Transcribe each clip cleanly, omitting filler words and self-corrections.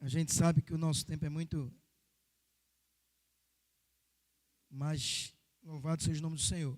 A gente sabe que o nosso tempo é muito, mas louvado seja o nome do Senhor.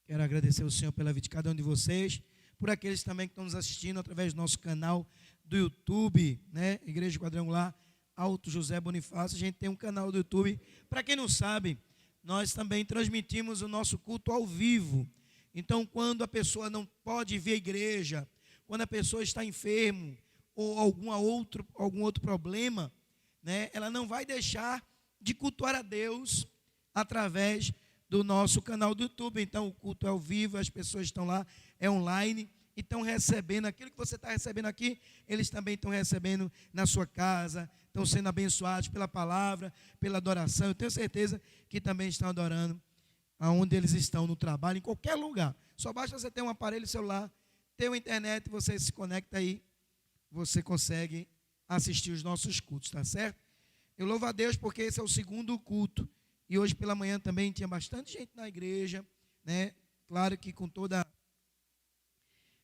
Quero agradecer ao Senhor pela vida de cada um de vocês, por aqueles também que estão nos assistindo através do nosso canal do YouTube, né? Igreja Quadrangular Alto José Bonifácio. A gente tem um canal do YouTube. Para quem não sabe, nós também transmitimos o nosso culto ao vivo. Então, quando a pessoa não pode vir à igreja, quando a pessoa está enfermo ou algum outro problema, né, ela não vai deixar de cultuar a Deus através do nosso canal do YouTube. Então, o culto é ao vivo, as pessoas estão lá, é online, e estão recebendo aquilo que você está recebendo aqui, eles também estão recebendo na sua casa, estão sendo abençoados pela palavra, pela adoração. Eu tenho certeza que também estão adorando aonde eles estão, no trabalho, em qualquer lugar. Só basta você ter um aparelho celular, ter uma internet, você se conecta aí, você consegue assistir os nossos cultos, tá certo? Eu louvo a Deus porque esse é o segundo culto. E hoje pela manhã também tinha bastante gente na igreja, né? Claro que com toda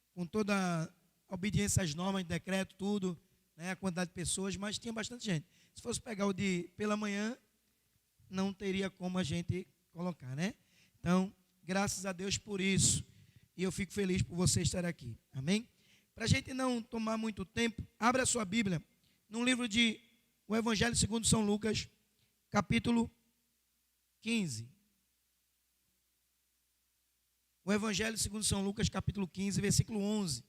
a obediência às normas de decreto, tudo, né? A quantidade de pessoas, mas tinha bastante gente. Se fosse pegar o de pela manhã, não teria como a gente colocar, né? Então, graças a Deus por isso. E eu fico feliz por você estar aqui. Amém? Para a gente não tomar muito tempo, abra a sua Bíblia no livro de O Evangelho segundo São Lucas, capítulo 15. O Evangelho segundo São Lucas, capítulo 15, versículo 11.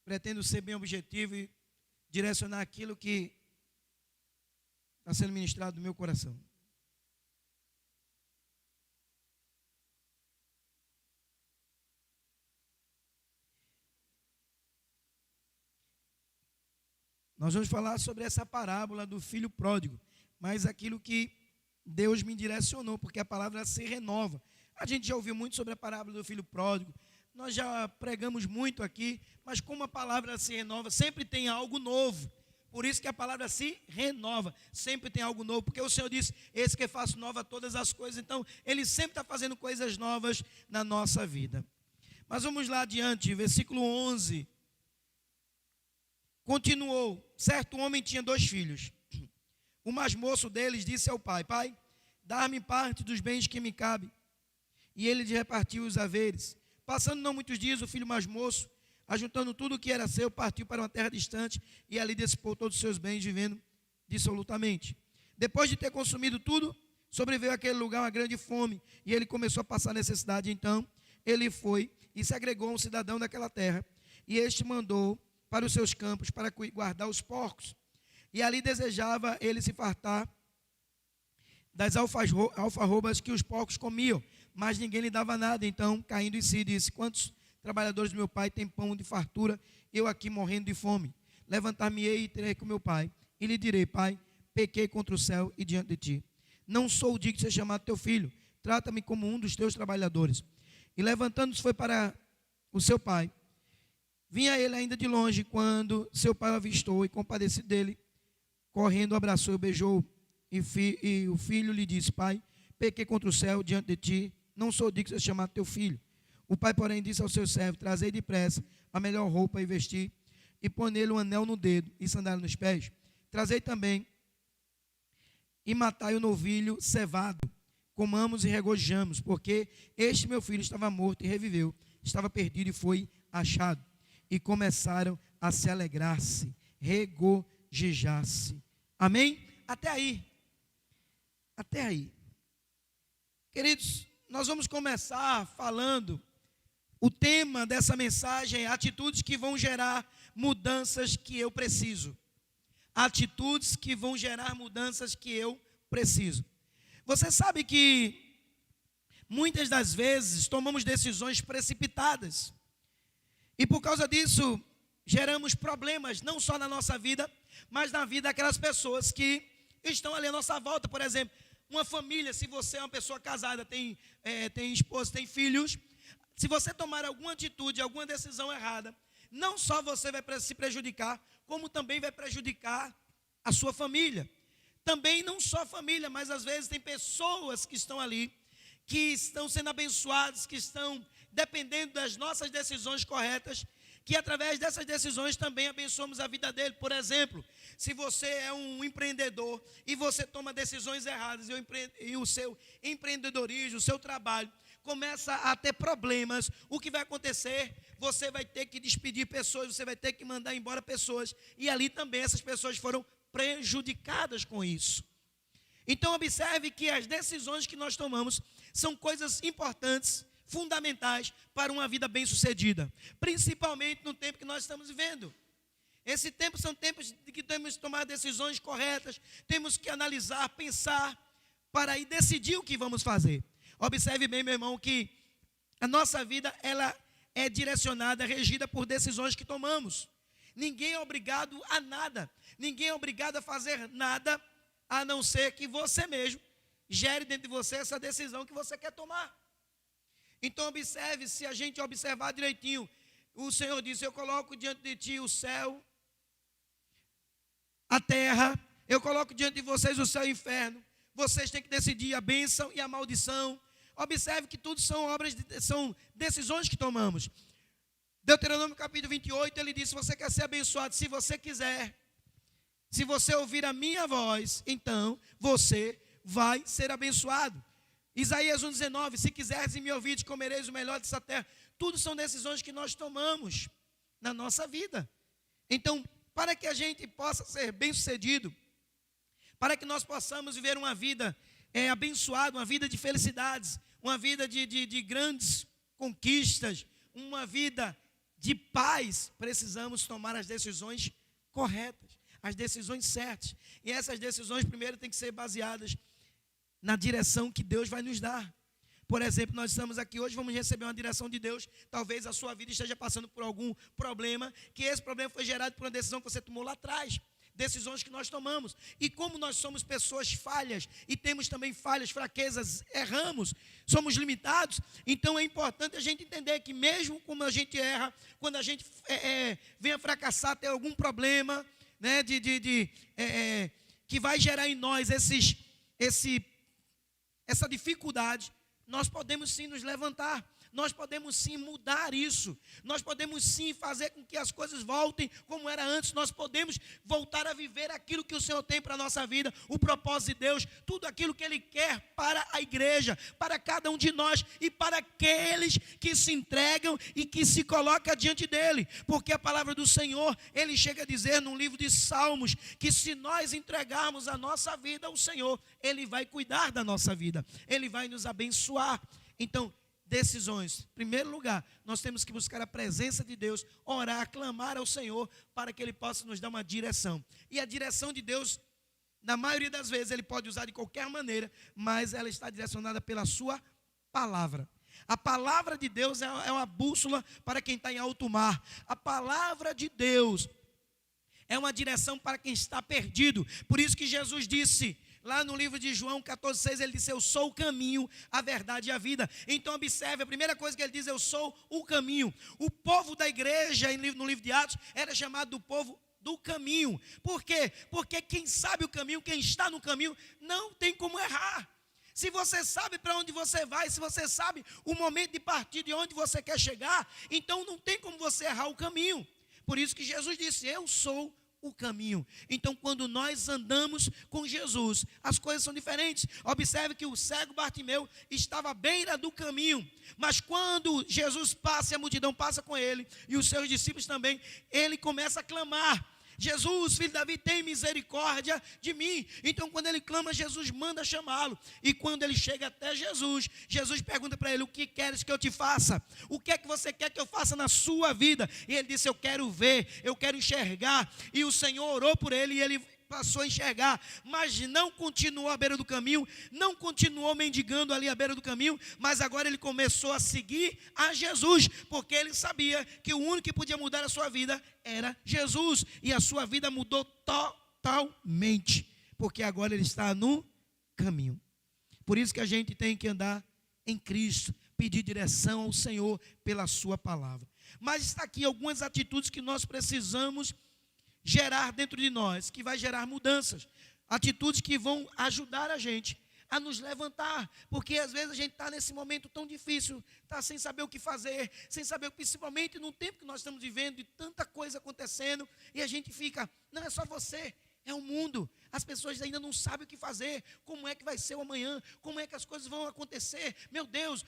Pretendo ser bem objetivo e direcionar aquilo que está sendo ministrado no meu coração. Nós vamos falar sobre essa parábola do filho pródigo, mas aquilo que Deus me direcionou, porque a palavra se renova. A gente já ouviu muito sobre a parábola do filho pródigo, nós já pregamos muito aqui, mas como a palavra se renova, sempre tem algo novo. Por isso que a palavra se renova, sempre tem algo novo, porque o Senhor disse, esse que faço nova todas as coisas. Então, Ele sempre está fazendo coisas novas na nossa vida. Mas vamos lá adiante, versículo 11. Continuou, certo homem tinha 2 filhos. O mais moço deles disse ao pai, pai, dá-me parte dos bens que me cabe. E ele lhe repartiu os haveres. Passando não muitos dias, o filho mais moço, ajuntando tudo o que era seu, partiu para uma terra distante e ali dissipou todos os seus bens, vivendo dissolutamente. Depois de ter consumido tudo, sobreveio àquele lugar uma grande fome, e ele começou a passar necessidade. Então, ele foi e se agregou a um cidadão daquela terra, e este mandou para os seus campos, para guardar os porcos. E ali desejava ele se fartar das alfarrobas que os porcos comiam, mas ninguém lhe dava nada. Então, caindo em si, disse, quantos trabalhadores do meu pai têm pão de fartura, eu aqui morrendo de fome? Levantar-me-ei e terei com meu pai, e lhe direi, pai, pequei contra o céu e diante de ti. Não sou digno de ser chamado teu filho, trata-me como um dos teus trabalhadores. E levantando-se foi para o seu pai. Vinha ele ainda de longe, quando seu pai o avistou e compadecido dele, correndo, abraçou e beijou. E o filho lhe disse, pai, pequei contra o céu diante de ti, não sou digno de ser chamado teu filho. O pai, porém, disse ao seu servo, trazei depressa a melhor roupa e vestir, e põe nele um anel no dedo e sandália nos pés. Trazei também e matai o novilho cevado, comamos e regozijamos, porque este meu filho estava morto e reviveu, estava perdido e foi achado. E começaram a se alegrar-se, regozijar-se. Amém? Até aí. Até aí. Queridos, nós vamos começar falando, o tema dessa mensagem é atitudes que vão gerar mudanças que eu preciso. Atitudes que vão gerar mudanças que eu preciso. Você sabe que muitas das vezes tomamos decisões precipitadas. E por causa disso, geramos problemas, não só na nossa vida, mas na vida daquelas pessoas que estão ali à nossa volta. Por exemplo, uma família, se você é uma pessoa casada, tem esposa, tem filhos, se você tomar alguma atitude, alguma decisão errada, não só você vai se prejudicar, como também vai prejudicar a sua família. Também não só a família, mas às vezes tem pessoas que estão ali, que estão sendo abençoados, que estão dependendo das nossas decisões corretas, que através dessas decisões também abençoamos a vida dele. Por exemplo, se você é um empreendedor e você toma decisões erradas e o seu empreendedorismo, o seu trabalho começa a ter problemas, o que vai acontecer? Você vai ter que despedir pessoas, você vai ter que mandar embora pessoas, e ali também essas pessoas foram prejudicadas com isso. Então observe que as decisões que nós tomamos são coisas importantes, fundamentais para uma vida bem-sucedida, principalmente no tempo que nós estamos vivendo. Esse tempo são tempos de que temos que tomar decisões corretas, temos que analisar, pensar, para aí decidir o que vamos fazer. Observe bem, meu irmão, que a nossa vida, ela é direcionada, regida por decisões que tomamos. Ninguém é obrigado a nada, ninguém é obrigado a fazer nada, a não ser que você mesmo gere dentro de você essa decisão que você quer tomar. Então observe, se a gente observar direitinho, o Senhor disse: eu coloco diante de ti o céu, a terra, eu coloco diante de vocês o céu e o inferno, vocês têm que decidir a bênção e a maldição. Observe que tudo são decisões que tomamos. Deuteronômio capítulo 28, ele diz: se você quer ser abençoado, se você quiser, se você ouvir a minha voz, então você vai ser abençoado. Isaías 1,19, se quiseres e me ouvires, comereis o melhor dessa terra. Tudo são decisões que nós tomamos na nossa vida. Então, para que a gente possa ser bem-sucedido, para que nós possamos viver uma vida abençoada, uma vida de felicidades, uma vida de grandes conquistas, uma vida de paz, precisamos tomar as decisões corretas, as decisões certas. E essas decisões, primeiro, têm que ser baseadas na direção que Deus vai nos dar. Por exemplo, nós estamos aqui hoje, vamos receber uma direção de Deus. Talvez a sua vida esteja passando por algum problema, que esse problema foi gerado por uma decisão que você tomou lá atrás. Decisões que nós tomamos. E como nós somos pessoas falhas, e temos também falhas, fraquezas, erramos, somos limitados, então é importante a gente entender que mesmo quando a gente erra, quando a gente vem a fracassar, ter algum problema, né, que vai gerar em nós essa dificuldade, nós podemos sim nos levantar, nós podemos sim mudar isso, nós podemos sim fazer com que as coisas voltem como era antes, nós podemos voltar a viver aquilo que o Senhor tem para a nossa vida, o propósito de Deus, tudo aquilo que Ele quer para a igreja, para cada um de nós e para aqueles que se entregam e que se colocam diante dEle, porque a palavra do Senhor, Ele chega a dizer no livro de Salmos, que se nós entregarmos a nossa vida ao Senhor, Ele vai cuidar da nossa vida, Ele vai nos abençoar. Então, decisões. Em primeiro lugar, nós temos que buscar a presença de Deus, orar, clamar ao Senhor, para que Ele possa nos dar uma direção. E a direção de Deus, na maioria das vezes, Ele pode usar de qualquer maneira, mas ela está direcionada pela sua palavra. A palavra de Deus é uma bússola para quem está em alto mar. A palavra de Deus é uma direção para quem está perdido. Por isso que Jesus disse, lá no livro de João 14,6, ele disse: eu sou o caminho, a verdade e a vida. Então observe, a primeira coisa que ele diz: eu sou o caminho. O povo da igreja, no livro de Atos, era chamado do povo do caminho. Por quê? Porque quem sabe o caminho, quem está no caminho, não tem como errar. Se você sabe para onde você vai, se você sabe o momento de partir, de onde você quer chegar, então não tem como você errar o caminho. Por isso que Jesus disse: eu sou o caminho. Então, quando nós andamos com Jesus, as coisas são diferentes. Observe que o cego Bartimeu estava à beira do caminho, mas quando Jesus passa e a multidão passa com ele, e os seus discípulos também, ele começa a clamar: Jesus, filho de Davi, tem misericórdia de mim. Então, quando ele clama, Jesus manda chamá-lo. E quando ele chega até Jesus, Jesus pergunta para ele: o que queres que eu te faça? O que é que você quer que eu faça na sua vida? E ele disse: eu quero ver, eu quero enxergar. E o Senhor orou por ele e ele passou a enxergar, mas não continuou à beira do caminho, não continuou mendigando ali à beira do caminho, mas agora ele começou a seguir a Jesus, porque ele sabia que o único que podia mudar a sua vida era Jesus, e a sua vida mudou totalmente, porque agora ele está no caminho. Por isso que a gente tem que andar em Cristo, pedir direção ao Senhor pela sua palavra. Mas está aqui algumas atitudes que nós precisamos gerar dentro de nós, que vai gerar mudanças, atitudes que vão ajudar a gente a nos levantar, porque às vezes a gente está nesse momento tão difícil, está sem saber o que fazer, sem saber, principalmente no tempo que nós estamos vivendo, de tanta coisa acontecendo, e a gente fica, não é só você, é o mundo, as pessoas ainda não sabem o que fazer, como é que vai ser o amanhã, como é que as coisas vão acontecer, meu Deus,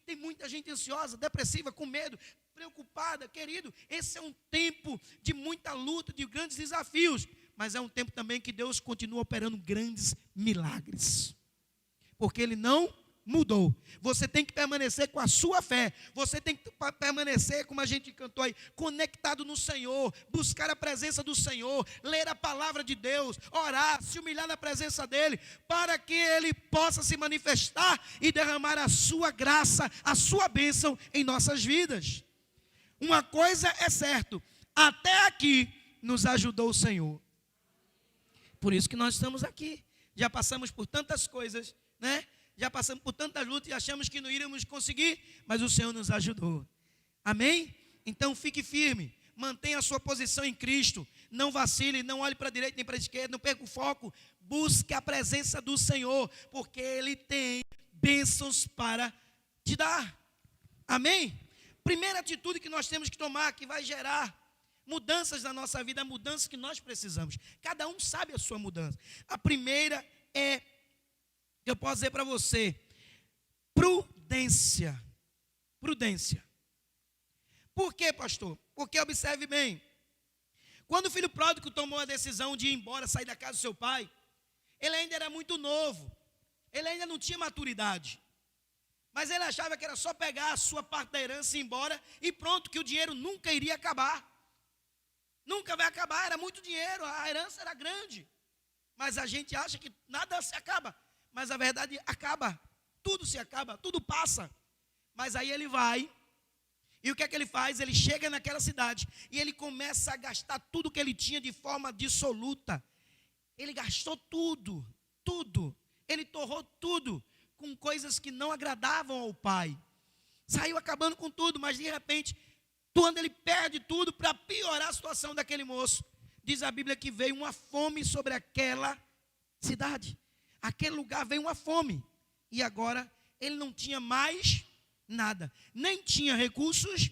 tem muita gente ansiosa, depressiva, com medo, preocupada, querido, esse é um tempo de muita luta, de grandes desafios, mas é um tempo também que Deus continua operando grandes milagres, porque Ele não mudou. Você tem que permanecer com a sua fé, você tem que permanecer, como a gente cantou aí, conectado no Senhor, buscar a presença do Senhor, ler a palavra de Deus, orar, se humilhar na presença dEle, para que Ele possa se manifestar e derramar a sua graça, a sua bênção em nossas vidas. Uma coisa é certa, até aqui nos ajudou o Senhor. Por isso que nós estamos aqui. Já passamos por tantas coisas, né? Já passamos por tantas lutas e achamos que não iríamos conseguir, mas o Senhor nos ajudou. Amém? Então fique firme, mantenha a sua posição em Cristo, não vacile, não olhe para a direita nem para a esquerda, não perca o foco, busque a presença do Senhor, porque Ele tem bênçãos para te dar. Amém? Primeira atitude que nós temos que tomar, que vai gerar mudanças na nossa vida, mudanças que nós precisamos. Cada um sabe a sua mudança. A primeira é, eu posso dizer para você, prudência. Prudência. Por quê, pastor? Porque observe bem, quando o filho pródigo tomou a decisão de ir embora, sair da casa do seu pai, ele ainda era muito novo, ele ainda não tinha maturidade, mas ele achava que era só pegar a sua parte da herança e ir embora, e pronto, que o dinheiro nunca iria acabar. Nunca vai acabar, era muito dinheiro, a herança era grande. Mas a gente acha que nada se acaba. Mas a verdade acaba, tudo se acaba, tudo passa. Mas aí ele vai, e o que é que ele faz? Ele chega naquela cidade, e ele começa a gastar tudo que ele tinha de forma dissoluta. Ele gastou tudo, tudo. Ele torrou tudo, com coisas que não agradavam ao pai. Saiu acabando com tudo, mas de repente, quando ele perde tudo, para piorar a situação daquele moço, diz a Bíblia que veio uma fome sobre aquela cidade. Aquele lugar veio uma fome. E agora ele não tinha mais nada. Nem tinha recursos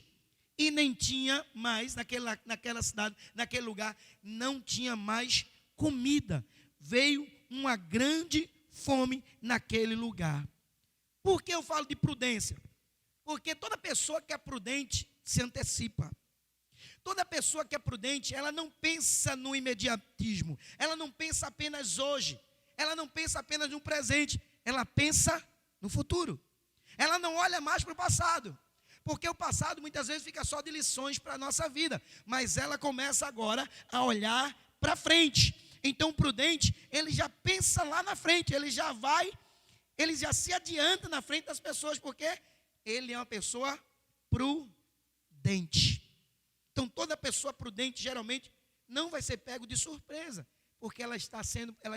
e nem tinha mais, naquela cidade, naquele lugar, não tinha mais comida. Veio uma grande fome naquele lugar. Por que eu falo de prudência? Porque toda pessoa que é prudente se antecipa. Toda pessoa que é prudente, ela não pensa no imediatismo, ela não pensa apenas hoje, ela não pensa apenas no presente, ela pensa no futuro. Ela não olha mais para o passado, porque o passado muitas vezes fica só de lições para a nossa vida, mas ela começa agora a olhar para frente. Então o prudente, ele já pensa lá na frente, ele já se adianta na frente das pessoas, porque ele é uma pessoa prudente. Então toda pessoa prudente geralmente não vai ser pego de surpresa, porque ela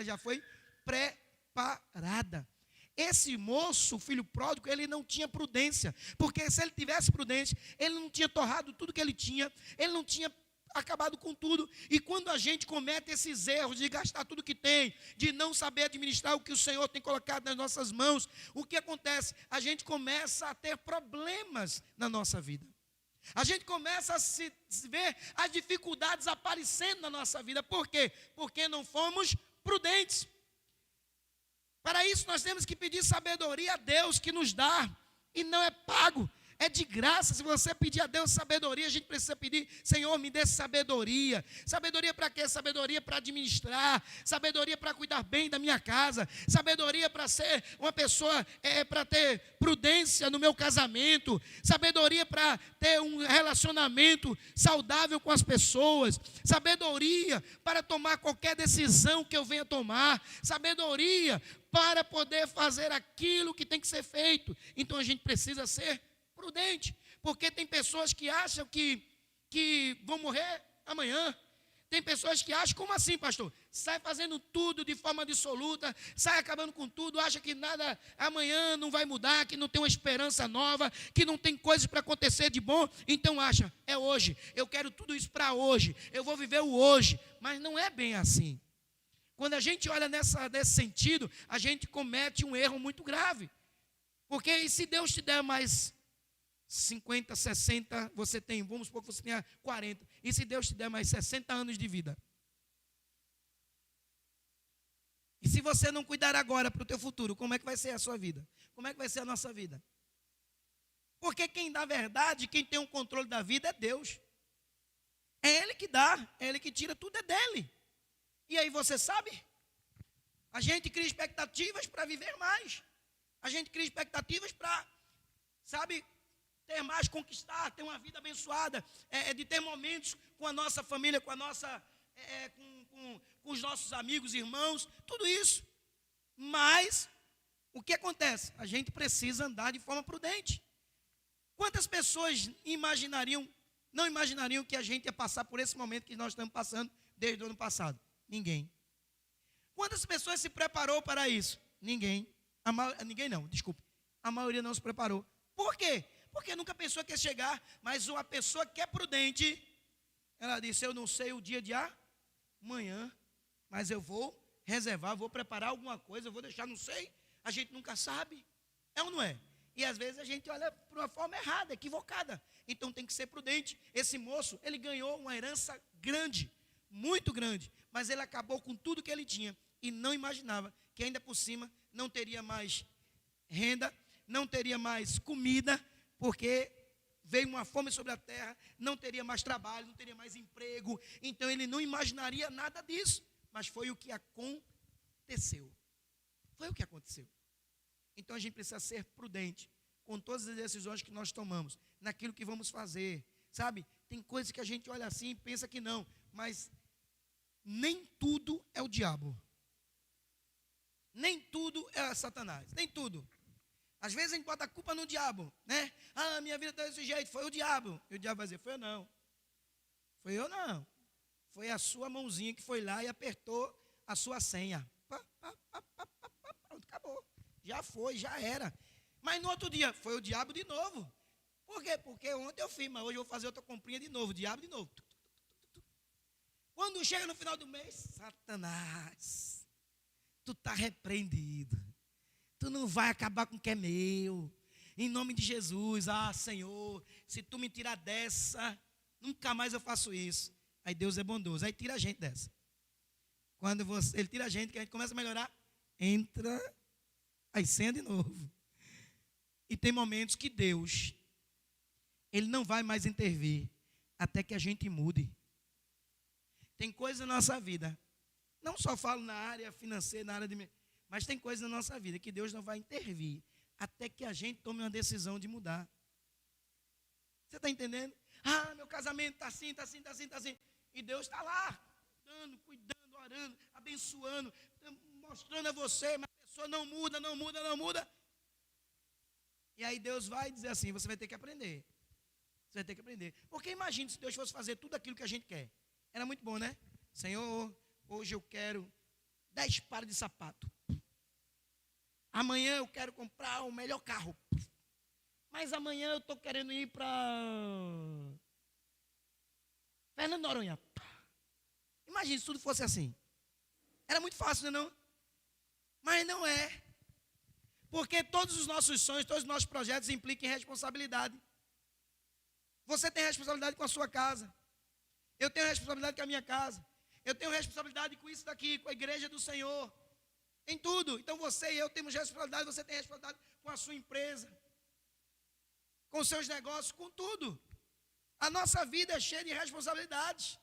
já foi preparada. Esse moço, o filho pródigo, ele não tinha prudência, porque se ele tivesse prudência, ele não tinha torrado tudo que ele tinha, ele não tinha acabado com tudo. E quando a gente comete esses erros de gastar tudo que tem, de não saber administrar o que o Senhor tem colocado nas nossas mãos, o que acontece? A gente começa a ter problemas na nossa vida. A gente começa a se ver as dificuldades aparecendo na nossa vida. Por quê? Porque não fomos prudentes. Para isso nós temos que pedir sabedoria a Deus, que nos dá, e não é pago. É de graça. Se você pedir a Deus sabedoria, a gente precisa pedir: Senhor, me dê sabedoria. Sabedoria para quê? Sabedoria para administrar, sabedoria para cuidar bem da minha casa, sabedoria para ser uma pessoa, para ter prudência no meu casamento, sabedoria para ter um relacionamento saudável com as pessoas, sabedoria para tomar qualquer decisão que eu venha tomar, sabedoria para poder fazer aquilo que tem que ser feito. Então a gente precisa ser prudente, porque tem pessoas que acham que vão morrer amanhã. Tem pessoas que acham, como assim, pastor? Sai fazendo tudo de forma dissoluta, sai acabando com tudo, acha que nada amanhã não vai mudar, que não tem uma esperança nova, que não tem coisas para acontecer de bom, então acha, é hoje, eu quero tudo isso para hoje, eu vou viver o hoje, mas não é bem assim. Quando a gente olha nesse sentido, a gente comete um erro muito grave. Porque e se Deus te der mais 50, 60, você tem, vamos supor que você tenha 40. E se Deus te der mais 60 anos de vida? E se você não cuidar agora para o teu futuro, como é que vai ser a sua vida? Como é que vai ser a nossa vida? Porque quem dá verdade, quem tem o controle da vida é Deus. É Ele que dá, é Ele que tira, tudo é dEle. E aí você sabe? A gente cria expectativas para viver mais. A gente cria expectativas para, sabe, ter mais, conquistar, ter uma vida abençoada, de ter momentos com a nossa família, com a nossa, com os nossos amigos, irmãos, tudo isso. Mas, o que acontece? A gente precisa andar de forma prudente. Quantas pessoas não imaginariam que a gente ia passar por esse momento que nós estamos passando desde o ano passado? Ninguém. Quantas pessoas se preparou para isso? Ninguém. Ninguém não, desculpe. A maioria não se preparou. Por quê? Porque nunca pensou que ia chegar, mas uma pessoa que é prudente, ela disse, eu não sei o dia de amanhã, mas eu vou reservar, vou preparar alguma coisa, eu vou deixar, não sei, a gente nunca sabe. É ou não é? E às vezes a gente olha de uma forma errada, equivocada. Então tem que ser prudente. Esse moço, ele ganhou uma herança grande, muito grande, mas ele acabou com tudo que ele tinha e não imaginava que ainda por cima não teria mais renda, não teria mais comida, porque veio uma fome sobre a terra, não teria mais trabalho, não teria mais emprego. Então ele não imaginaria nada disso, mas foi o que aconteceu. Foi o que aconteceu. Então a gente precisa ser prudente com todas as decisões que nós tomamos, naquilo que vamos fazer, sabe? Tem coisas que a gente olha assim e pensa que não, mas nem tudo é o diabo. Nem tudo é Satanás, nem tudo. Às vezes a gente bota a culpa no diabo, né? Ah, minha vida está desse jeito, foi o diabo. E o diabo vai dizer, foi eu não. Foi eu não. Foi a sua mãozinha que foi lá e apertou a sua senha. Pronto, acabou. Já foi, já era. Mas no outro dia, foi o diabo de novo. Por quê? Porque ontem eu fiz, mas hoje eu vou fazer outra comprinha de novo. Diabo de novo. Quando chega no final do mês, Satanás, tu está repreendido. Tu não vai acabar com o que é meu. Em nome de Jesus, Senhor, se tu me tirar dessa, nunca mais eu faço isso. Aí Deus é bondoso, aí tira a gente dessa. Quando ele tira a gente, que a gente começa a melhorar, entra, aí senta de novo. E tem momentos que Deus, Ele não vai mais intervir, até que a gente mude. Tem coisas na nossa vida, não só falo na área financeira, na área de... Mas tem coisas na nossa vida que Deus não vai intervir até que a gente tome uma decisão de mudar. Você está entendendo? Ah, meu casamento está assim, está assim, está assim, está assim. E Deus está lá, cuidando, orando, abençoando, mostrando a você, mas a pessoa não muda, não muda, não muda. E aí Deus vai dizer assim, você vai ter que aprender. Você vai ter que aprender. Porque imagine se Deus fosse fazer tudo aquilo que a gente quer. Era muito bom, né? Senhor, hoje eu quero 10 pares de sapato. Amanhã eu quero comprar o melhor carro. Mas amanhã eu estou querendo ir para Fernando Noronha. Imagina se tudo fosse assim. Era muito fácil, não é não? Mas não é. Porque todos os nossos sonhos, todos os nossos projetos implicam em responsabilidade. Você tem responsabilidade com a sua casa. Eu tenho responsabilidade com a minha casa. Eu tenho responsabilidade com isso daqui, com a igreja do Senhor. Em tudo. Então você e eu temos responsabilidade, você tem responsabilidade com a sua empresa, com os seus negócios, com tudo. A nossa vida é cheia de responsabilidades.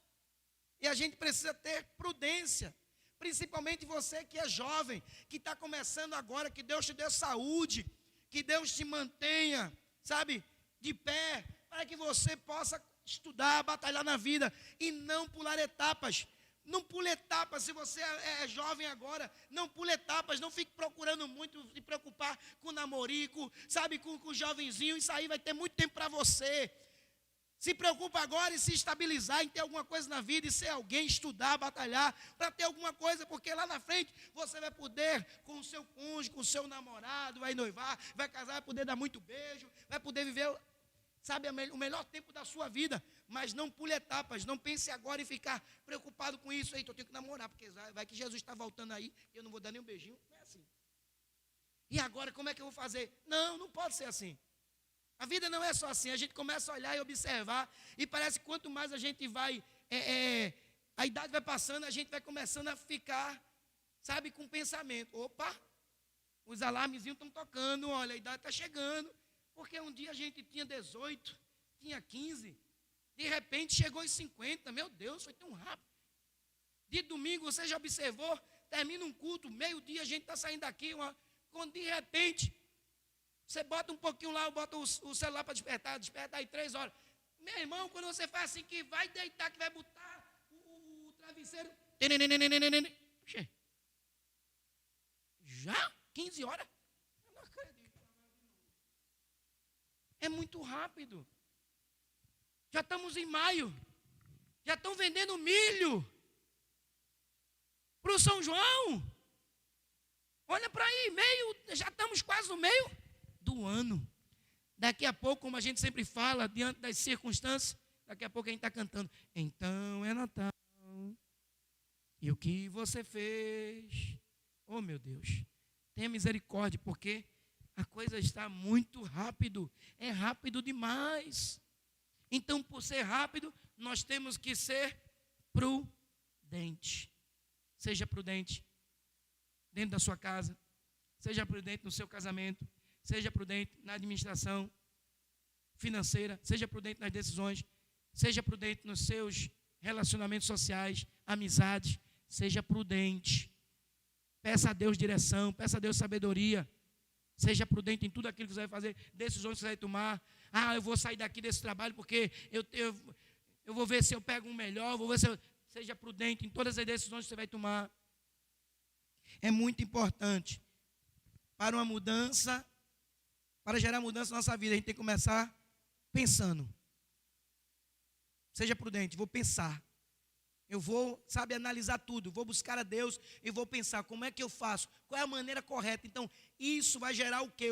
E a gente precisa ter prudência. Principalmente você que é jovem, que está começando agora, que Deus te dê saúde, que Deus te mantenha, sabe, de pé, para que você possa estudar, batalhar na vida e não pular etapas. Não pule etapas, se você é jovem agora, não pule etapas, não fique procurando muito, se preocupar com o namorico, sabe, com o jovenzinho, isso aí vai ter muito tempo para você. Se preocupa agora em se estabilizar, em ter alguma coisa na vida, e ser alguém, estudar, batalhar, para ter alguma coisa, porque lá na frente você vai poder, com o seu cônjuge, com o seu namorado, vai noivar, vai casar, vai poder dar muito beijo, vai poder viver, sabe, o melhor tempo da sua vida, mas não pule etapas, não pense agora em ficar preocupado com isso. Eita, eu tenho que namorar, porque vai que Jesus está voltando aí, e eu não vou dar nem um beijinho, não é assim. E agora, como é que eu vou fazer? Não, não pode ser assim. A vida não é só assim, a gente começa a olhar e observar, e parece que quanto mais a gente vai, a idade vai passando, a gente vai começando a ficar, sabe, com pensamento. Opa, os alarmezinhos estão tocando, olha, a idade está chegando, porque um dia a gente tinha 18, tinha 15, de repente chegou aos 50, meu Deus, foi tão rápido. De domingo, você já observou, termina um culto, meio-dia a gente está saindo daqui, quando de repente, você bota um pouquinho lá, bota o celular para desperta aí 3 horas. Meu irmão, quando você faz assim, que vai deitar, que vai botar o travesseiro, já? 15 horas? Eu não acredito. É muito rápido. Já estamos em maio. Já estão vendendo milho para o São João. Olha para aí, já estamos quase no meio do ano. Daqui a pouco, como a gente sempre fala, diante das circunstâncias, daqui a pouco a gente está cantando. Então é Natal. E o que você fez? Oh, meu Deus. Tenha misericórdia, porque a coisa está muito rápido. É rápido demais. Então, por ser rápido, nós temos que ser prudente. Seja prudente dentro da sua casa. Seja prudente no seu casamento. Seja prudente na administração financeira. Seja prudente nas decisões. Seja prudente nos seus relacionamentos sociais, amizades. Seja prudente. Peça a Deus direção, peça a Deus sabedoria. Seja prudente em tudo aquilo que você vai fazer, decisões que você vai tomar. Eu vou sair daqui desse trabalho porque eu vou ver se eu pego um melhor, vou ver se seja prudente em todas as decisões que você vai tomar. É muito importante para uma mudança, para gerar mudança na nossa vida, a gente tem que começar pensando. Seja prudente, vou pensar. Eu vou, analisar tudo, vou buscar a Deus e vou pensar como é que eu faço, qual é a maneira correta. Então, isso vai gerar o quê?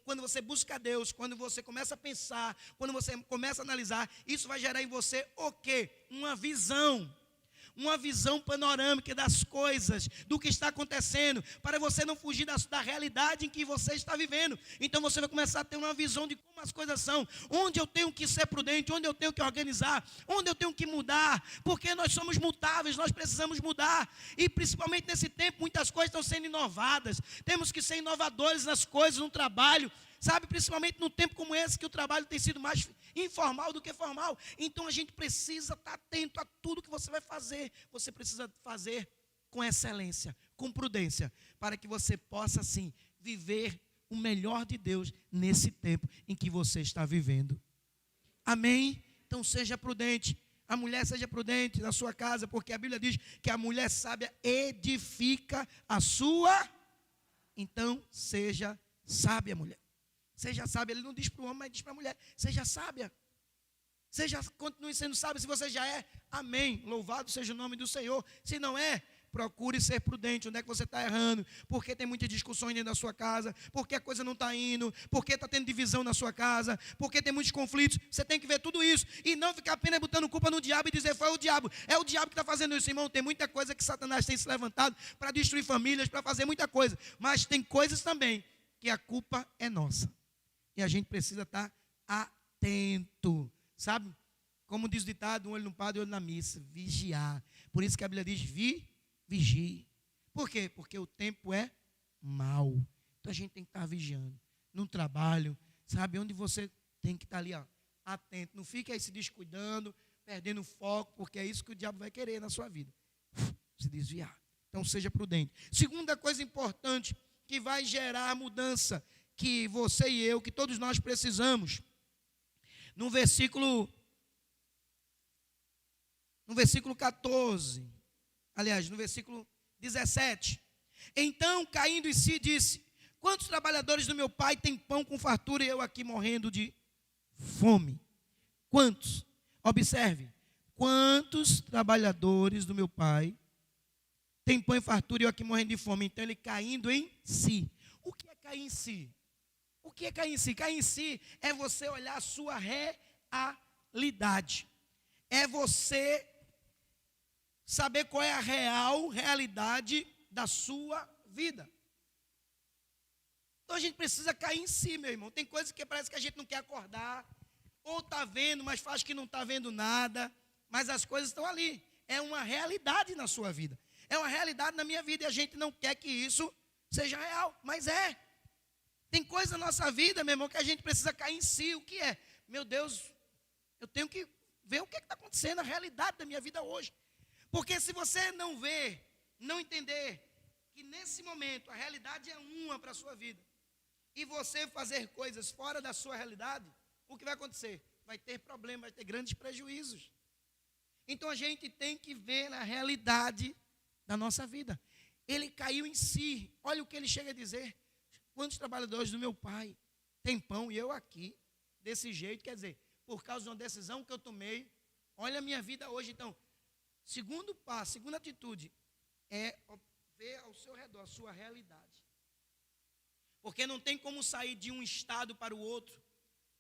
Quando você busca a Deus, quando você começa a pensar, quando você começa a analisar, isso vai gerar em você o quê? Uma visão panorâmica das coisas, do que está acontecendo, para você não fugir da realidade em que você está vivendo. Então você vai começar a ter uma visão de como as coisas são, onde eu tenho que ser prudente, onde eu tenho que organizar, onde eu tenho que mudar, porque nós somos mutáveis, nós precisamos mudar, e principalmente nesse tempo muitas coisas estão sendo inovadas, temos que ser inovadores nas coisas, no trabalho, sabe, principalmente num tempo como esse, que o trabalho tem sido mais informal do que formal. Então a gente precisa estar atento a tudo que você vai fazer. Você precisa fazer com excelência, com prudência, para que você possa, assim, viver o melhor de Deus nesse tempo em que você está vivendo. Amém? Então seja prudente. A mulher seja prudente na sua casa, porque a Bíblia diz que a mulher sábia edifica a sua. Então seja sábia, mulher. Seja sábia, ele não diz para o homem, mas diz para a mulher, seja sábia. Continue sendo sábia, se você já é, amém. Louvado seja o nome do Senhor. Se não é, procure ser prudente. Onde é que você está errando? Porque tem muitas discussões dentro da sua casa, porque a coisa não está indo, porque está tendo divisão na sua casa, porque tem muitos conflitos. Você tem que ver tudo isso e não ficar apenas botando culpa no diabo e dizer, foi o diabo. É o diabo que está fazendo isso, irmão. Tem muita coisa que Satanás tem se levantado para destruir famílias, para fazer muita coisa. Mas tem coisas também que a culpa é nossa. E a gente precisa estar atento, sabe? Como diz o ditado, um olho no padre e um olho na missa, vigiar. Por isso que a Bíblia diz, vigie. Por quê? Porque o tempo é mau. Então a gente tem que estar vigiando. No trabalho, sabe? Onde você tem que estar ali, atento. Não fique aí se descuidando, perdendo o foco, porque é isso que o diabo vai querer na sua vida. Se desviar. Então seja prudente. Segunda coisa importante que vai gerar mudança, que você e eu, que todos nós precisamos. No versículo 14, aliás, no versículo 17. Então, caindo em si, disse, quantos trabalhadores do meu pai têm pão com fartura e eu aqui morrendo de fome? Quantos? Observe, quantos trabalhadores do meu pai têm pão e fartura e eu aqui morrendo de fome? Então, ele caindo em si. O que é cair em si? O que é cair em si? Cair em si é você olhar a sua realidade. É você saber qual é a realidade da sua vida. Então a gente precisa cair em si, meu irmão. Tem coisas que parece que a gente não quer acordar, ou está vendo, mas faz que não está vendo nada, mas as coisas estão ali. É uma realidade na sua vida. É uma realidade na minha vida e a gente não quer que isso seja real, mas é. Tem coisa na nossa vida, meu irmão, que a gente precisa cair em si. O que é? Meu Deus, eu tenho que ver o que está acontecendo na realidade da minha vida hoje. Porque se você não ver, não entender que nesse momento a realidade é uma para a sua vida, e você fazer coisas fora da sua realidade, o que vai acontecer? Vai ter problema, vai ter grandes prejuízos. Então a gente tem que ver a realidade da nossa vida. Ele caiu em si. Olha o que ele chega a dizer. Quantos trabalhadores do meu pai têm pão e eu aqui, desse jeito? Quer dizer, por causa de uma decisão que eu tomei, olha a minha vida hoje. Então, segundo passo, segunda atitude, é ver ao seu redor a sua realidade. Porque não tem como sair de um estado para o outro,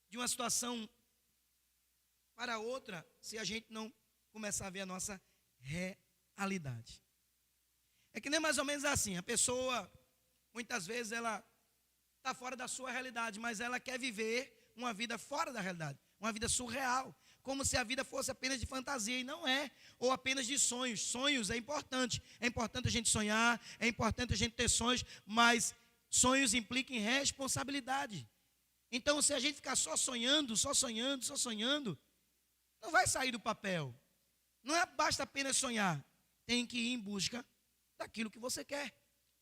de uma situação para outra, se a gente não começar a ver a nossa realidade. É que nem mais ou menos assim, a pessoa, muitas vezes, ela está fora da sua realidade, mas ela quer viver uma vida fora da realidade, uma vida surreal, como se a vida fosse apenas de fantasia, e não é, ou apenas de sonhos. Sonhos é importante a gente sonhar, é importante a gente ter sonhos, mas sonhos implicam em responsabilidade. Então, se a gente ficar só sonhando, não vai sair do papel. Não basta apenas sonhar, tem que ir em busca daquilo que você quer.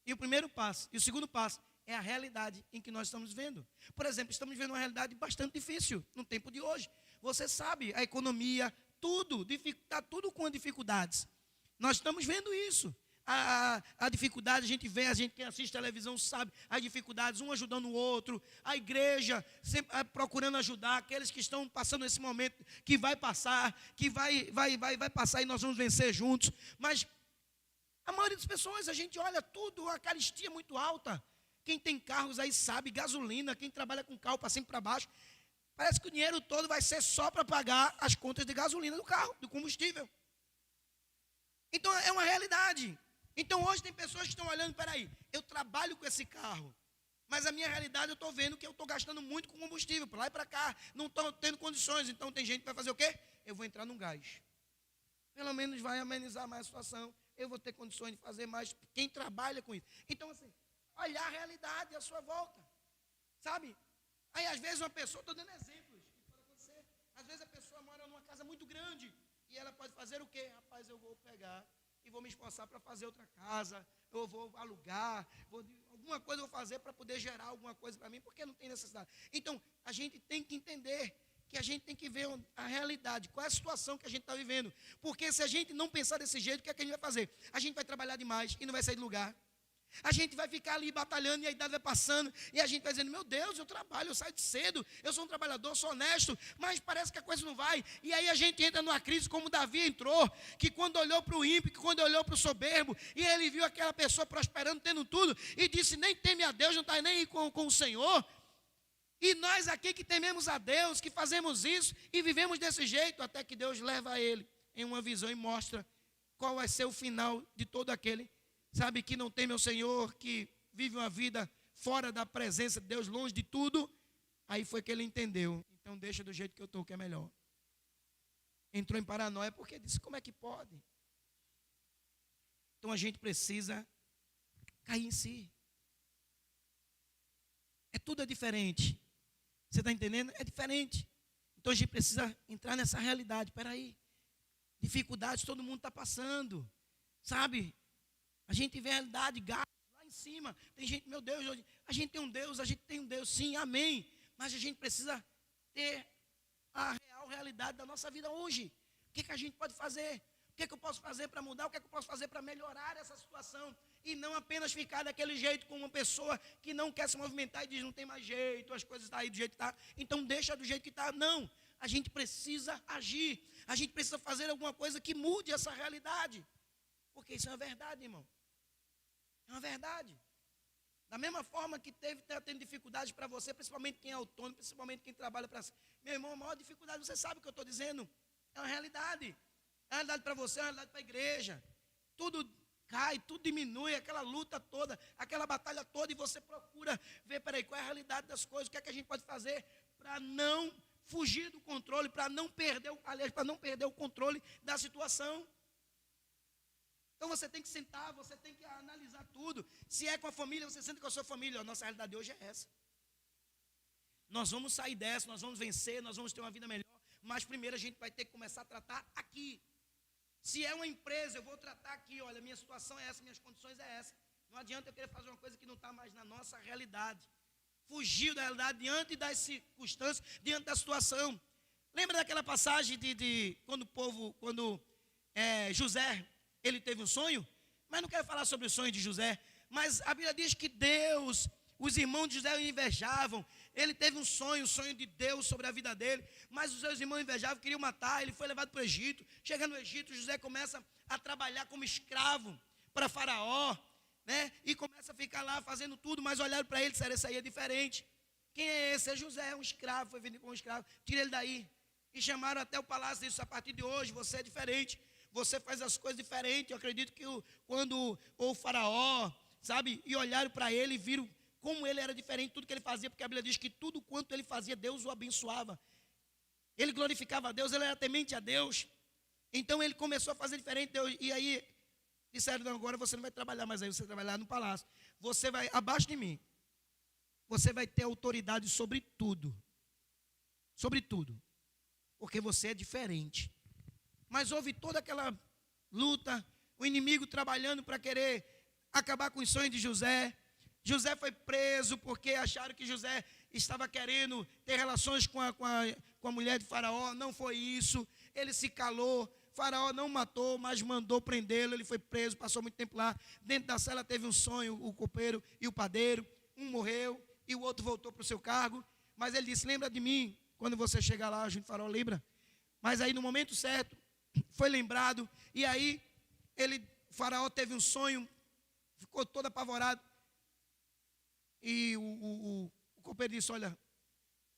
E o primeiro passo, e o segundo passo, é a realidade em que nós estamos vivendo. Por exemplo, estamos vivendo uma realidade bastante difícil no tempo de hoje. Você sabe, a economia, tudo, está tudo com dificuldades. Nós estamos vendo isso. A dificuldade, a gente que assiste televisão sabe, as dificuldades, um ajudando o outro, a igreja sempre procurando ajudar aqueles que estão passando esse momento, que vai passar, que vai passar e nós vamos vencer juntos. Mas a maioria das pessoas, a gente olha tudo, a carestia muito alta. Quem tem carros aí sabe, gasolina, quem trabalha com carro para cima e para baixo, parece que o dinheiro todo vai ser só para pagar as contas de gasolina do carro, do combustível. Então é uma realidade. Então hoje tem pessoas que estão olhando, peraí, eu trabalho com esse carro, mas a minha realidade eu estou vendo que eu estou gastando muito com combustível, para lá e para cá, não estou tendo condições. Então tem gente que vai fazer o quê? Eu vou entrar num gás. Pelo menos vai amenizar mais a situação, eu vou ter condições de fazer mais, quem trabalha com isso. Então assim, olhar a realidade à sua volta, sabe? Aí às vezes uma pessoa, estou dando exemplos que pode acontecer, às vezes a pessoa mora numa casa muito grande, e ela pode fazer o quê? Rapaz, eu vou pegar e vou me esforçar para fazer outra casa, eu vou alugar, alguma coisa eu vou fazer para poder gerar alguma coisa para mim, porque não tem necessidade. Então, a gente tem que entender que a gente tem que ver a realidade, qual é a situação que a gente está vivendo. Porque se a gente não pensar desse jeito, o que é que a gente vai fazer? A gente vai trabalhar demais e não vai sair do lugar. A gente vai ficar ali batalhando e a idade vai passando e a gente vai dizendo, meu Deus, eu trabalho, eu saio de cedo, eu sou um trabalhador, sou honesto, mas parece que a coisa não vai. E aí a gente entra numa crise como Davi entrou, que quando olhou para o ímpio, que quando olhou para o soberbo, e ele viu aquela pessoa prosperando, tendo tudo, e disse, nem teme a Deus, não está nem aí com o Senhor. E nós aqui que tememos a Deus, que fazemos isso e vivemos desse jeito, até que Deus leva ele em uma visão e mostra qual vai ser o final de todo aquele, sabe, que não teme ao Senhor, que vive uma vida fora da presença de Deus, longe de tudo. Aí foi que ele entendeu. Então deixa do jeito que eu estou, que é melhor. Entrou em paranoia porque disse, como é que pode? Então a gente precisa cair em si. Tudo é diferente. Você está entendendo? É diferente. Então a gente precisa entrar nessa realidade. Espera aí. Dificuldades todo mundo está passando. Sabe? A gente vê a realidade, gastos lá em cima. Tem gente, meu Deus, a gente tem um Deus, sim, amém. Mas a gente precisa ter a real realidade da nossa vida hoje. O que a gente pode fazer? O que eu posso fazer para mudar? O que eu posso fazer para melhorar essa situação? E não apenas ficar daquele jeito com uma pessoa que não quer se movimentar e diz, não tem mais jeito, as coisas estão aí do jeito que está. Então deixa do jeito que está. Não, a gente precisa agir. A gente precisa fazer alguma coisa que mude essa realidade. Porque isso é uma verdade, irmão. É uma verdade. Da mesma forma que está tendo dificuldade para você, principalmente quem é autônomo, principalmente quem trabalha para si. Meu irmão, a maior dificuldade, você sabe o que eu estou dizendo? É uma realidade. É uma realidade para você, é uma realidade para a igreja. Tudo cai, tudo diminui, aquela luta toda, aquela batalha toda, e você procura ver, peraí, qual é a realidade das coisas, o que é que a gente pode fazer para não fugir do controle, para não perder, para não perder o controle da situação. Então você tem que sentar, você tem que analisar tudo. Se é com a família, você senta com a sua família. A nossa realidade hoje é essa. Nós vamos sair dessa, nós vamos vencer, nós vamos ter uma vida melhor. Mas primeiro a gente vai ter que começar a tratar aqui. Se é uma empresa, eu vou tratar aqui. Olha, minha situação é essa, minhas condições é essa. Não adianta eu querer fazer uma coisa que não está mais na nossa realidade. Fugir da realidade diante das circunstâncias, diante da situação. Lembra daquela passagem de quando José, ele teve um sonho? Mas não quero falar sobre o sonho de José. Mas a Bíblia diz que Deus, os irmãos de José o invejavam. Ele teve um sonho de Deus sobre a vida dele. Mas os seus irmãos invejavam, queriam matar. Ele foi levado para o Egito. Chegando no Egito, José começa a trabalhar como escravo para Faraó, né? E começa a ficar lá fazendo tudo. Mas olharam para ele e disseram, esse aí é diferente. Quem é esse? É José, um escravo. Foi vendido como um escravo. Tira ele daí. E chamaram até o palácio e disse, a partir de hoje você é diferente. Você faz as coisas diferentes. Eu acredito que quando o Faraó, sabe, e olharam para ele e viram como ele era diferente, tudo que ele fazia, porque a Bíblia diz que tudo quanto ele fazia, Deus o abençoava. Ele glorificava a Deus, ele era temente a Deus. Então ele começou a fazer diferente. E aí disseram, não, agora você não vai trabalhar mais aí, você vai trabalhar no palácio. Você vai, abaixo de mim, você vai ter autoridade sobre tudo. Sobre tudo. Porque você é diferente. Mas houve toda aquela luta, o inimigo trabalhando para querer acabar com os sonhos de José. José foi preso porque acharam que José estava querendo ter relações com a mulher de Faraó. Não foi isso. Ele se calou. Faraó não matou, mas mandou prendê-lo. Ele foi preso, passou muito tempo lá. Dentro da cela teve um sonho, o copeiro e o padeiro. Um morreu e o outro voltou para o seu cargo. Mas ele disse, lembra de mim quando você chegar lá junto ao Faraó, lembra? Mas aí no momento certo, foi lembrado, e aí o Faraó teve um sonho, ficou todo apavorado, e o copeiro disse, olha,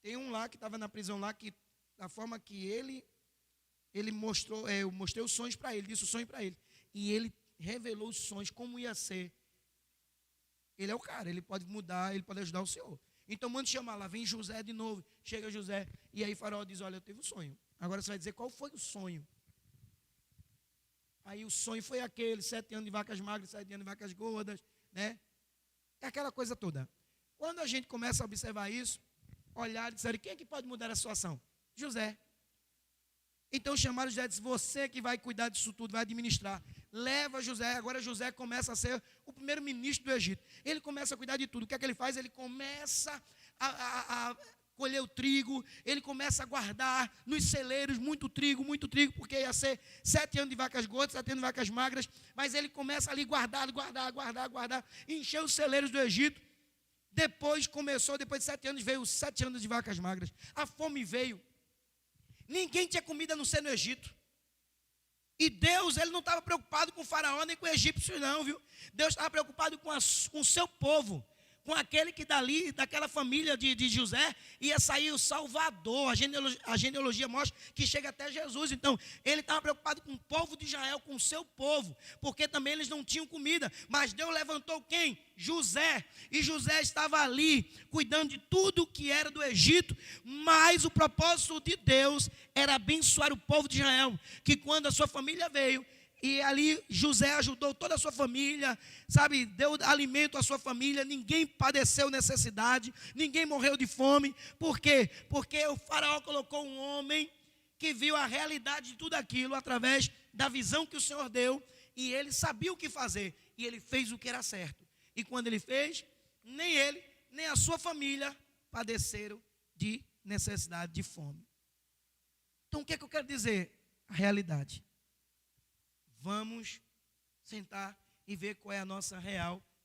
tem um lá que estava na prisão lá, que da forma que ele mostrou, eu mostrei os sonhos para ele, disse o sonho para ele, e ele revelou os sonhos, como ia ser. Ele é o cara, ele pode mudar, ele pode ajudar o Senhor. Então manda chamar lá, vem José de novo, chega José, e aí Faraó diz, olha, eu tive um sonho, agora você vai dizer qual foi o sonho. Aí o sonho foi aquele, 7 anos de vacas magras, 7 anos de vacas gordas, né? É aquela coisa toda. Quando a gente começa a observar isso, olhar e dizer, quem é que pode mudar a situação? José. Então chamaram José e disse, você que vai cuidar disso tudo, vai administrar. Leva José, agora José começa a ser o primeiro ministro do Egito. Ele começa a cuidar de tudo. O que é que ele faz? Ele começa a colher o trigo, ele começa a guardar nos celeiros muito trigo, porque ia ser 7 anos de vacas gordas, 7 anos de vacas magras, mas ele começa ali guardar, encheu os celeiros do Egito. Depois de 7 anos, veio 7 anos de vacas magras. A fome veio. Ninguém tinha comida no ser no Egito. E Deus, ele não estava preocupado com o faraó nem com os egípcios não, viu? Deus estava preocupado com o seu povo. Com aquele que dali, daquela família de José, ia sair o Salvador. A genealogia mostra que chega até Jesus. Então, ele estava preocupado com o povo de Israel, com o seu povo, porque também eles não tinham comida. Mas Deus levantou quem? José. E José estava ali, cuidando de tudo que era do Egito. Mas o propósito de Deus era abençoar o povo de Israel, que quando a sua família veio, e ali José ajudou toda a sua família, sabe, deu alimento à sua família, ninguém padeceu necessidade, ninguém morreu de fome. Por quê? Porque o faraó colocou um homem que viu a realidade de tudo aquilo através da visão que o Senhor deu, e ele sabia o que fazer, e ele fez o que era certo. E quando ele fez, nem ele, nem a sua família padeceram de necessidade, de fome. Então o que é que eu quero dizer? A realidade. Vamos sentar e ver qual é a nossa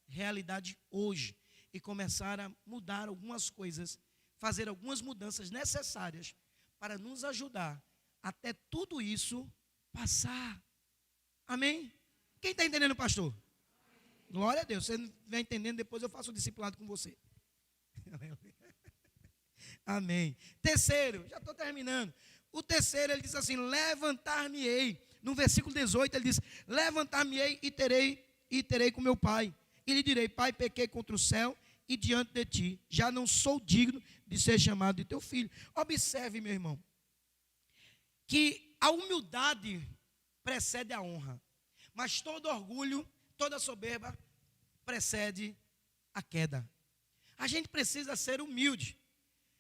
realidade hoje. E começar a mudar algumas coisas, fazer algumas mudanças necessárias para nos ajudar até tudo isso passar. Amém? Quem está entendendo, pastor? Glória a Deus. Você não estiver entendendo, depois eu faço o discipulado com você. Amém. Terceiro, já estou terminando. O terceiro, ele diz assim: levantar-me-ei. No versículo 18, ele diz: levantar-me-ei e terei com meu pai. E lhe direi: Pai, pequei contra o céu e diante de ti. Já não sou digno de ser chamado de teu filho. Observe, meu irmão, que a humildade precede a honra. Mas todo orgulho, toda soberba precede a queda. A gente precisa ser humilde.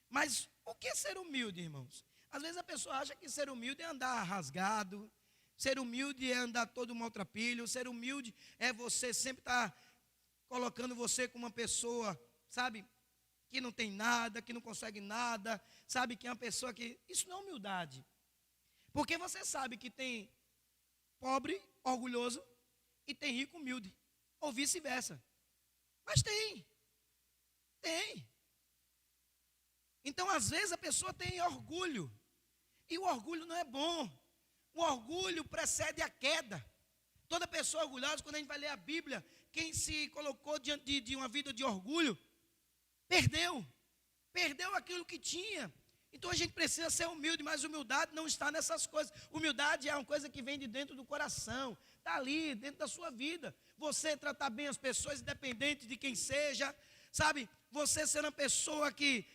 Mas o que é ser humilde, irmãos? Às vezes a pessoa acha que ser humilde é andar rasgado, ser humilde é andar todo maltrapilho, ser humilde é você sempre estar colocando você como uma pessoa, sabe, que não tem nada, que não consegue nada, sabe, que é uma pessoa que... Isso não é humildade. Porque você sabe que tem pobre, orgulhoso, e tem rico, humilde, ou vice-versa. Mas tem. Então, às vezes, a pessoa tem orgulho, e o orgulho não é bom. O orgulho precede a queda. Toda pessoa orgulhosa, quando a gente vai ler a Bíblia, quem se colocou diante de uma vida de orgulho, perdeu aquilo que tinha. Então a gente precisa ser humilde, mas humildade não está nessas coisas. Humildade é uma coisa que vem de dentro do coração, está ali, dentro da sua vida. Você tratar bem as pessoas, independente de quem seja, sabe? Você ser uma pessoa que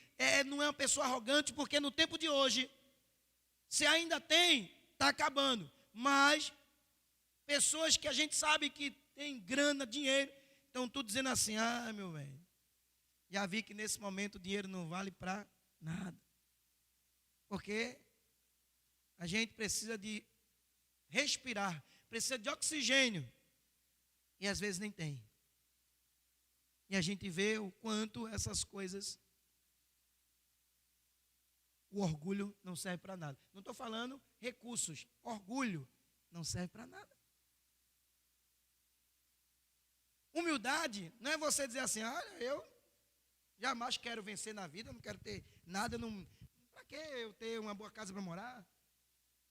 não é uma pessoa arrogante, porque no tempo de hoje, se ainda tem, está acabando. Mas pessoas que a gente sabe que tem grana, dinheiro, estão tudo dizendo assim: ah, meu velho, já vi que nesse momento o dinheiro não vale para nada. Porque a gente precisa de respirar, precisa de oxigênio, e às vezes nem tem. E a gente vê o quanto essas coisas, o orgulho não serve para nada. Não estou falando recursos, orgulho não serve para nada. Humildade não é você dizer assim: olha, eu jamais quero vencer na vida, não quero ter nada, para que eu ter uma boa casa para morar?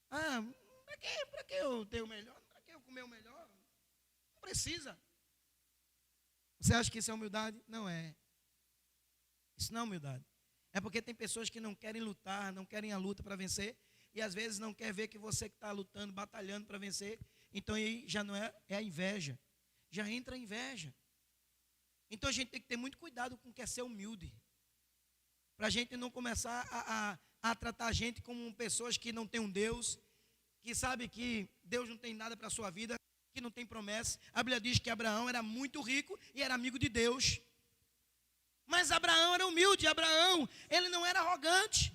Ah, para que eu ter o melhor? Para que eu comer o melhor? Não precisa. Você acha que isso é humildade? Não é. Isso não é humildade. É porque tem pessoas que não querem lutar, não querem a luta para vencer, e às vezes não quer ver que você que está lutando, batalhando para vencer, então aí já não é a inveja. Já entra a inveja. Então a gente tem que ter muito cuidado com o que é ser humilde. Para a gente não começar a tratar a gente como pessoas que não têm um Deus, que sabe que Deus não tem nada para a sua vida, que não tem promessa. A Bíblia diz que Abraão era muito rico e era amigo de Deus. Mas Abraão era humilde, Abraão, ele não era arrogante.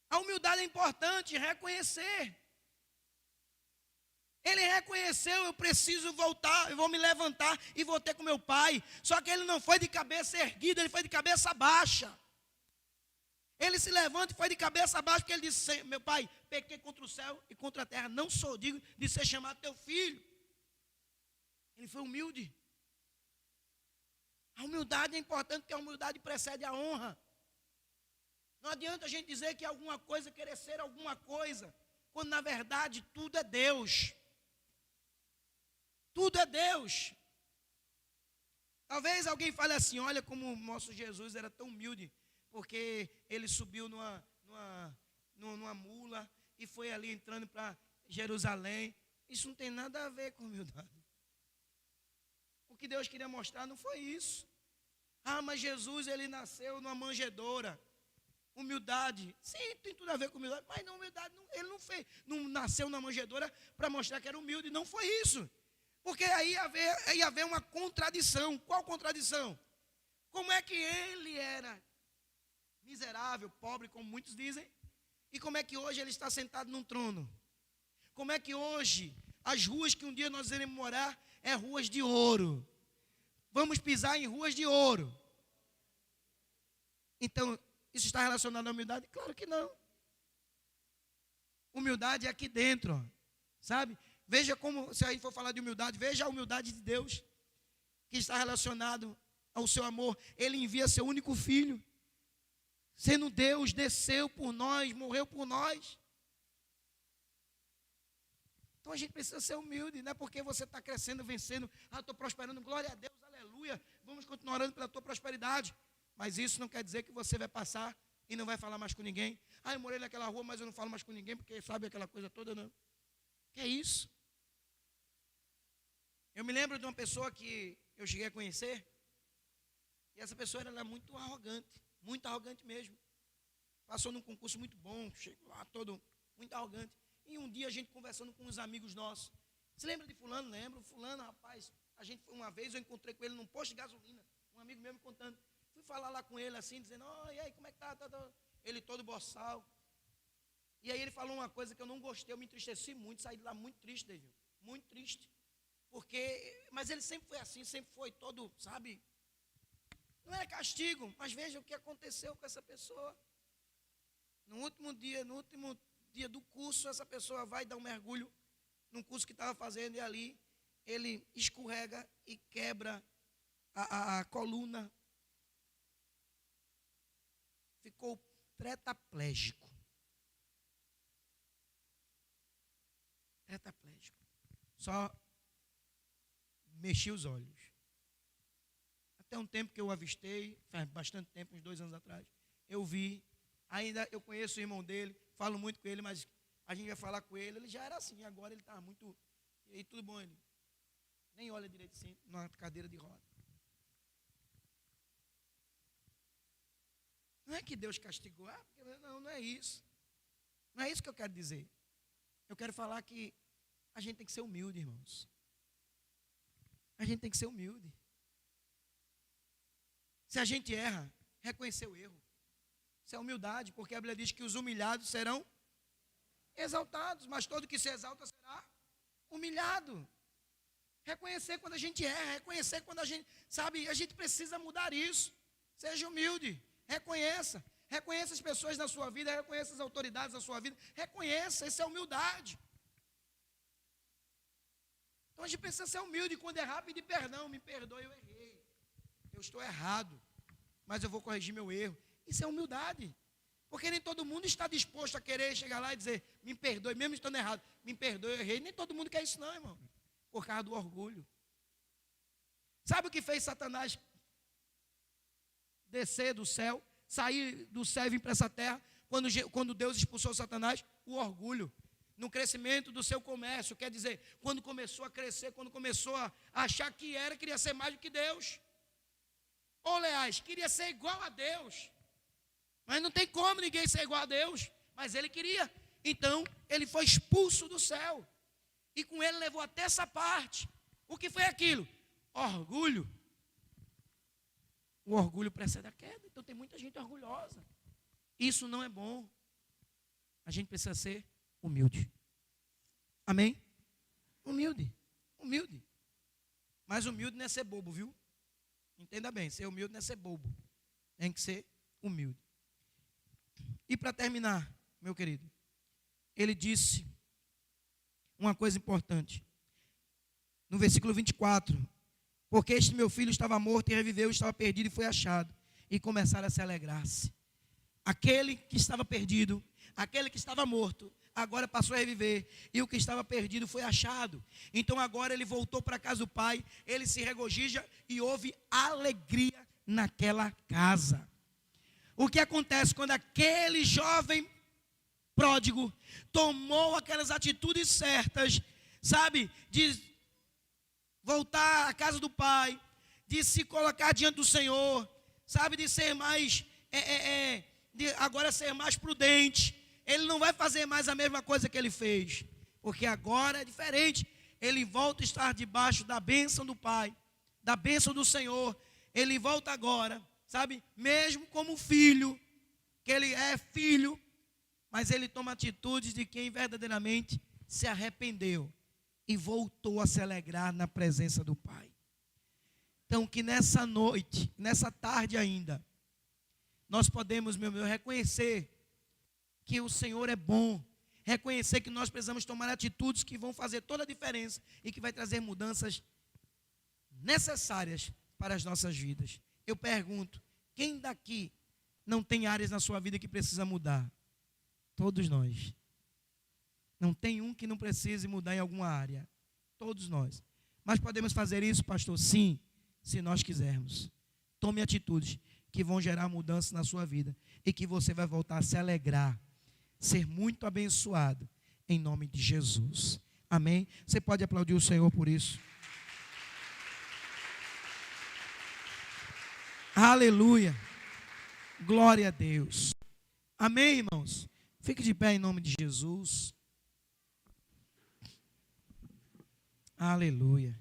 A humildade é importante, reconhecer. Ele reconheceu: eu preciso voltar, eu vou me levantar e vou ter com meu pai. Só que ele não foi de cabeça erguida, ele foi de cabeça baixa. Ele se levanta e foi de cabeça baixa, porque ele disse: meu pai, pequei contra o céu e contra a terra, não sou digno de ser chamado teu filho. Ele foi humilde. A humildade é importante, porque a humildade precede a honra. Não adianta a gente dizer que alguma coisa, querer ser alguma coisa, quando na verdade tudo é Deus. Tudo é Deus. Talvez alguém fale assim: olha como o nosso Jesus era tão humilde, porque ele subiu numa mula e foi ali entrando para Jerusalém. Isso não tem nada a ver com humildade. O que Deus queria mostrar não foi isso. Ah, mas Jesus, ele nasceu numa manjedoura. Humildade, sim, tem tudo a ver com humildade, mas não, humildade, ele não nasceu na manjedoura para mostrar que era humilde, não foi isso. Porque aí ia haver uma contradição. Qual contradição? Como é que ele era miserável, pobre, como muitos dizem, e como é que hoje ele está sentado num trono? Como é que hoje as ruas que um dia nós iremos morar é ruas de ouro? Vamos pisar em ruas de ouro. Então, isso está relacionado à humildade? Claro que não. Humildade é aqui dentro, sabe? Veja como, se aí for falar de humildade, veja a humildade de Deus, que está relacionado ao seu amor. Ele envia seu único filho, sendo Deus, desceu por nós, morreu por nós. Então a gente precisa ser humilde, não é porque você está crescendo, vencendo, estou prosperando, glória a Deus, aleluia, vamos continuar orando pela tua prosperidade. Mas isso não quer dizer que você vai passar e não vai falar mais com ninguém. Eu morei naquela rua, mas eu não falo mais com ninguém, porque sabe aquela coisa toda, não. Que é isso? Eu me lembro de uma pessoa que eu cheguei a conhecer, e essa pessoa era muito arrogante mesmo. Passou num concurso muito bom, chegou lá todo muito arrogante. E um dia a gente conversando com uns amigos nossos. Você lembra de fulano? Lembro. Fulano, rapaz, uma vez eu encontrei com ele num posto de gasolina, um amigo meu me contando. Fui falar lá com ele assim, dizendo, e aí, como é que tá? Ele todo boçal. E aí ele falou uma coisa que eu não gostei, eu me entristeci muito, saí de lá muito triste, David, muito triste. Mas ele sempre foi assim, sempre foi todo, sabe? Não era castigo, mas veja o que aconteceu com essa pessoa. No último dia do curso, essa pessoa vai dar um mergulho num curso que estava fazendo, e ali ele escorrega e quebra a coluna. Ficou tetraplégico. Só mexi os olhos. Até um tempo que eu avistei, faz bastante tempo, uns 2 anos atrás, eu vi, ainda eu conheço o irmão dele, falo muito com ele, mas a gente vai falar com ele, ele já era assim, agora ele está muito, e aí tudo bom, ele nem olha direito assim, numa cadeira de roda. Não é que Deus castigou, não é isso. Não é isso que eu quero dizer. Eu quero falar que a gente tem que ser humilde, irmãos. A gente tem que ser humilde. Se a gente erra, reconhecer o erro. Isso é humildade, porque a Bíblia diz que os humilhados serão exaltados, mas todo que se exalta será humilhado. Reconhecer quando a gente erra, reconhecer quando a gente, sabe, a gente precisa mudar isso. Seja humilde. Reconheça as pessoas na sua vida, reconheça as autoridades da sua vida, reconheça, isso é humildade. Então a gente precisa ser humilde, quando errar, pedir perdão, me perdoe, eu errei, eu estou errado, mas eu vou corrigir meu erro. Isso é humildade, porque nem todo mundo está disposto a querer chegar lá e dizer, me perdoe, mesmo estando errado, me perdoe, eu errei. Nem todo mundo quer isso não, irmão, por causa do orgulho. Sabe o que fez Satanás descer do céu, sair do céu e vir para essa terra, quando Deus expulsou Satanás? O orgulho, no crescimento do seu comércio, quer dizer, quando começou a crescer, quando começou a achar que queria ser mais do que Deus, ou aliás, queria ser igual a Deus, mas não tem como ninguém ser igual a Deus, mas ele queria, então ele foi expulso do céu, e com ele levou até essa parte. O que foi aquilo? Orgulho. O orgulho precede a queda. Então tem muita gente orgulhosa. Isso não é bom. A gente precisa ser humilde. Amém? Humilde. Mas humilde não é ser bobo, viu? Entenda bem, ser humilde não é ser bobo. Tem que ser humilde. E para terminar, meu querido, ele disse uma coisa importante. No versículo 24. Porque este meu filho estava morto e reviveu, estava perdido e foi achado. E começaram a se alegrar-se. Aquele que estava perdido, aquele que estava morto, agora passou a reviver. E o que estava perdido foi achado. Então agora ele voltou para a casa do pai, ele se regozija e houve alegria naquela casa. O que acontece quando aquele jovem pródigo tomou aquelas atitudes certas, sabe, de voltar à casa do pai, de se colocar diante do Senhor, sabe, de ser mais, de agora ser mais prudente. Ele não vai fazer mais a mesma coisa que ele fez, porque agora é diferente. Ele volta a estar debaixo da bênção do pai, da bênção do Senhor. Ele volta agora, sabe, mesmo como filho, que ele é filho, mas ele toma atitudes de quem verdadeiramente se arrependeu e voltou a se alegrar na presença do Pai. Então, que nessa noite, nessa tarde ainda, nós podemos, meu irmão, reconhecer que o Senhor é bom, reconhecer que nós precisamos tomar atitudes que vão fazer toda a diferença e que vai trazer mudanças necessárias para as nossas vidas. Eu pergunto, quem daqui não tem áreas na sua vida que precisa mudar? Todos nós. Não tem um que não precise mudar em alguma área. Todos nós. Mas podemos fazer isso, pastor? Sim, se nós quisermos. Tome atitudes que vão gerar mudança na sua vida e que você vai voltar a se alegrar, ser muito abençoado, em nome de Jesus. Amém? Você pode aplaudir o Senhor por isso. Aleluia. Glória a Deus. Amém, irmãos? Fique de pé em nome de Jesus. Aleluia.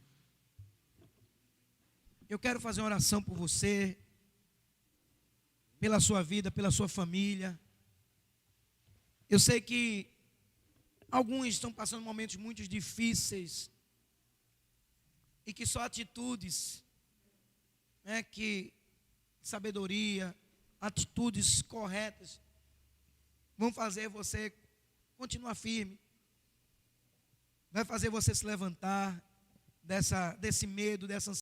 Eu quero fazer uma oração por você, pela sua vida, pela sua família. Eu sei que alguns estão passando momentos muito difíceis e que só atitudes, que sabedoria, atitudes corretas vão fazer você continuar firme, vai fazer você se levantar desse medo, dessa ansiedade.